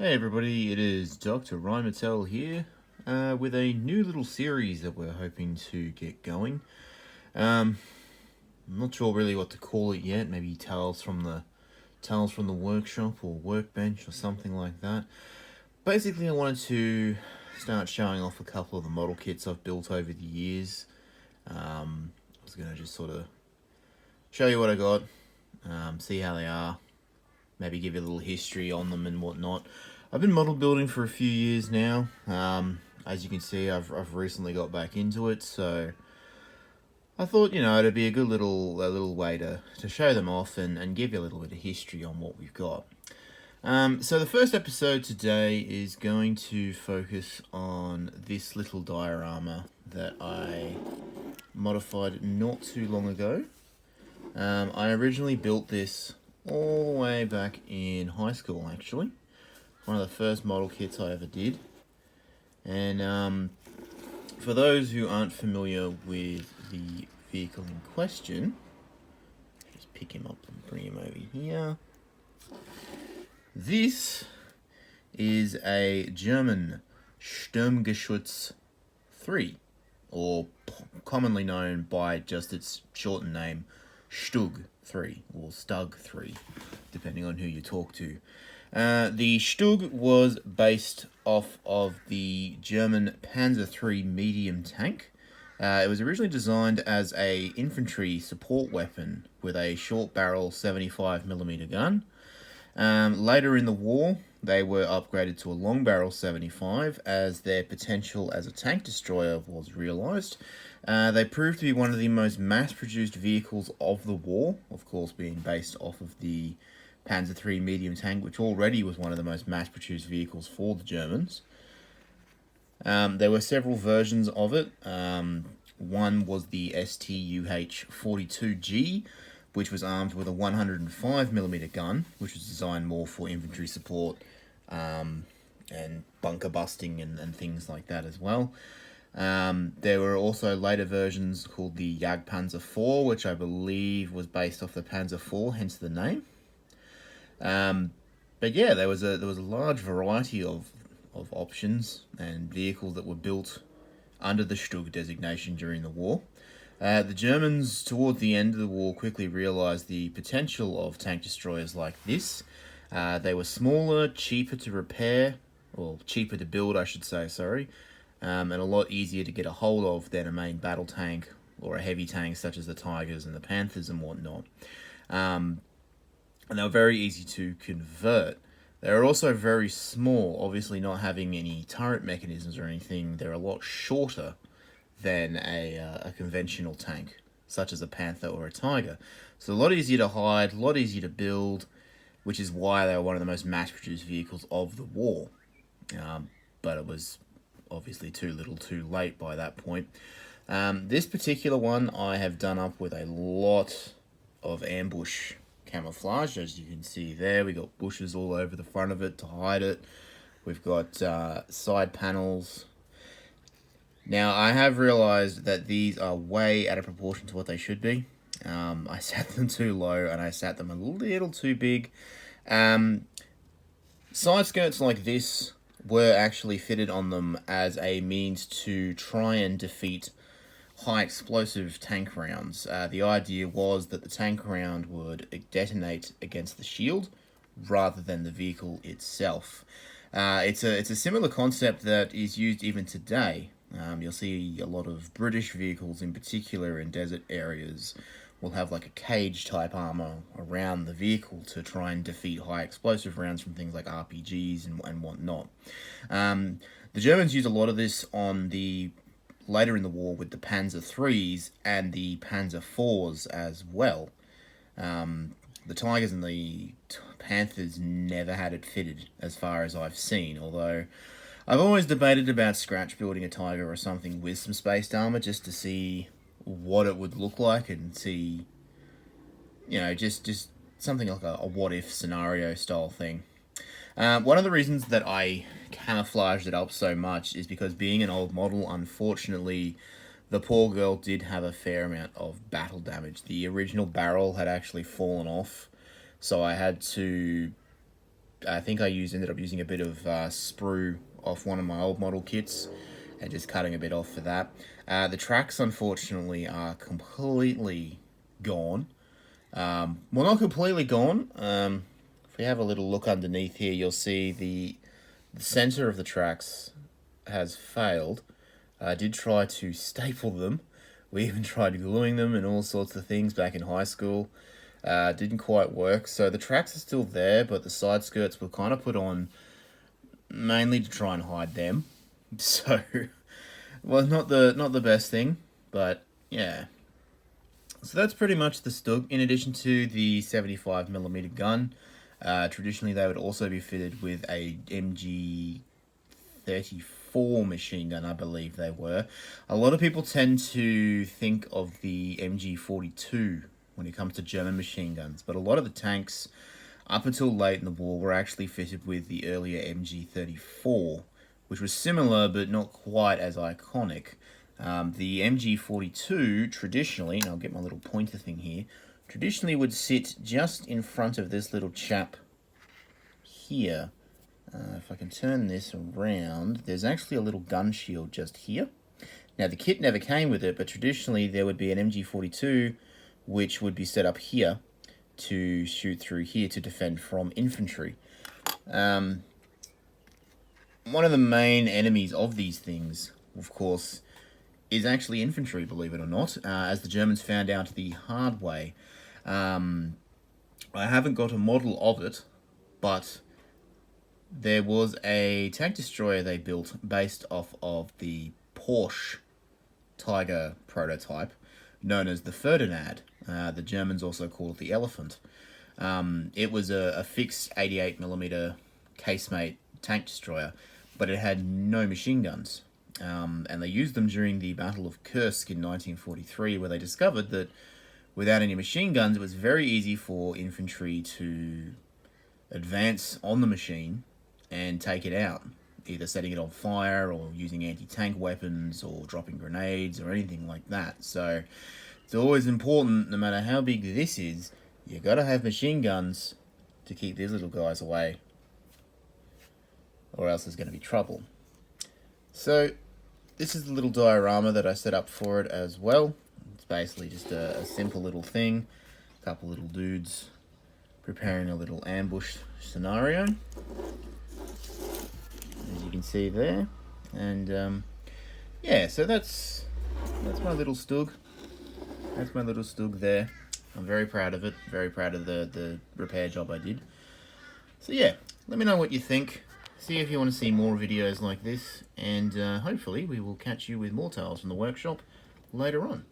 Hey everybody, it is Dr. Rhymatel here with a new little series that we're hoping to get going. I'm not sure really what to call it yet. Maybe Tales from the Workshop or Workbench or something like that. Basically, I wanted to start showing off a couple of the model kits I've built over the years. I was going to just sort of show you what I got, see how they are, maybe give you a little history on them and whatnot. I've been model building for a few years now. As you can see, I've recently got back into it, so I thought, it'd be a good little way to show them off and give you a little bit of history on what we've got. So the first episode today is going to focus on this little diorama that I modified not too long ago. I originally built this all the way back in high school, actually. One of the first model kits I ever did. And for those who aren't familiar with the vehicle in question, just pick him up and bring him over here. This is a German Sturmgeschütz 3, or commonly known by just its shortened name, Stug 3, or Stug 3, depending on who you talk to. The Stug was based off of the German Panzer III medium tank. It was originally designed as a infantry support weapon with a short barrel 75mm gun. Later in the war, they were upgraded to a long barrel 75 as their potential as a tank destroyer was realised. They proved to be one of the most mass-produced vehicles of the war, of course being based off of the Panzer III medium tank, which already was one of the most mass-produced vehicles for the Germans. There were several versions of it. One was the STUH-42G, which was armed with a 105mm gun, which was designed more for infantry support and bunker busting and things like that as well. There were also later versions called the Jagdpanzer IV, which I believe was based off the Panzer IV, hence the name. But yeah, there was a large variety of options and vehicles that were built under the Stug designation during the war. The Germans, toward the end of the war, quickly realised the potential of tank destroyers like this. They were smaller, cheaper to repair, or cheaper to build, I should say, sorry, and a lot easier to get a hold of than a main battle tank or a heavy tank such as the Tigers and the Panthers and whatnot. And they were very easy to convert. They were also very small, obviously not having any turret mechanisms or anything. They're a lot shorter than a conventional tank, such as a Panther or a Tiger. So a lot easier to hide, a lot easier to build, which is why they were one of the most mass-produced vehicles of the war. But it was obviously too little too late by that point. This particular one I have done up with a lot of ambush camouflage. As you can see there, we got bushes all over the front of it to hide it. We've got side panels. Now, I have realised that these are way out of proportion to what they should be. I sat them too low and I sat them a little too big. Side skirts like this were actually fitted on them as a means to try and defeat high explosive tank rounds. The idea was that the tank round would detonate against the shield rather than the vehicle itself. It's a similar concept that is used even today. You'll see a lot of British vehicles in particular in desert areas will have like a cage type armor around the vehicle to try and defeat high explosive rounds from things like RPGs and whatnot. The Germans used a lot of this on the later in the war with the Panzer IIIs and the Panzer IVs as well. The Tigers and the Panthers never had it fitted as far as I've seen, although I've always debated about scratch building a Tiger or something with some spaced armor just to see what it would look like and see, just something like a what-if scenario style thing. One of the reasons that I camouflaged it up so much is because being an old model, unfortunately, the poor girl did have a fair amount of battle damage. The original barrel had actually fallen off, so I had to I think I ended up using a bit of sprue off one of my old model kits and just cutting a bit off for that. The tracks, unfortunately, are completely gone. Well, not completely gone. If we have a little look underneath here, you'll see the center of the tracks has failed. I did try to staple them. We even tried gluing them and all sorts of things back in high school. Didn't quite work. So the tracks are still there, but the side skirts were kind of put on mainly to try and hide them. So, well, not the best thing, but yeah. So that's pretty much the Stug. In addition to the 75mm gun, traditionally they would also be fitted with a MG34 machine gun, I believe they were. A lot of people tend to think of the MG42 when it comes to German machine guns, but a lot of the tanks up until late in the war were actually fitted with the earlier MG34, which was similar but not quite as iconic. The MG42 traditionally, and I'll get my little pointer thing here, traditionally would sit just in front of this little chap here. If I can turn this around, there's actually a little gun shield just here. Now the kit never came with it, but traditionally there would be an MG42 which would be set up here to shoot through here to defend from infantry. One of the main enemies of these things, of course, is actually infantry, believe it or not, as the Germans found out the hard way. I haven't got a model of it, but there was a tank destroyer they built based off of the Porsche Tiger prototype, known as the Ferdinand. The Germans also called it the Elephant. It was a fixed 88mm casemate tank destroyer, but it had no machine guns. And they used them during the Battle of Kursk in 1943, where they discovered that without any machine guns, it was very easy for infantry to advance on the machine and take it out, either setting it on fire or using anti-tank weapons or dropping grenades or anything like that. So it's always important, no matter how big this is, you gotta have machine guns to keep these little guys away, or else there's gonna be trouble. So this is the little diorama that I set up for it as well. It's basically just a simple little thing, a couple little dudes preparing a little ambush scenario, as you can see there. And yeah, so that's my little Stug. That's my little Stug there. I'm very proud of it. Very proud of the repair job I did. So yeah, let me know what you think. See if you want to see more videos like this. And hopefully we will catch you with more tales from the workshop later on.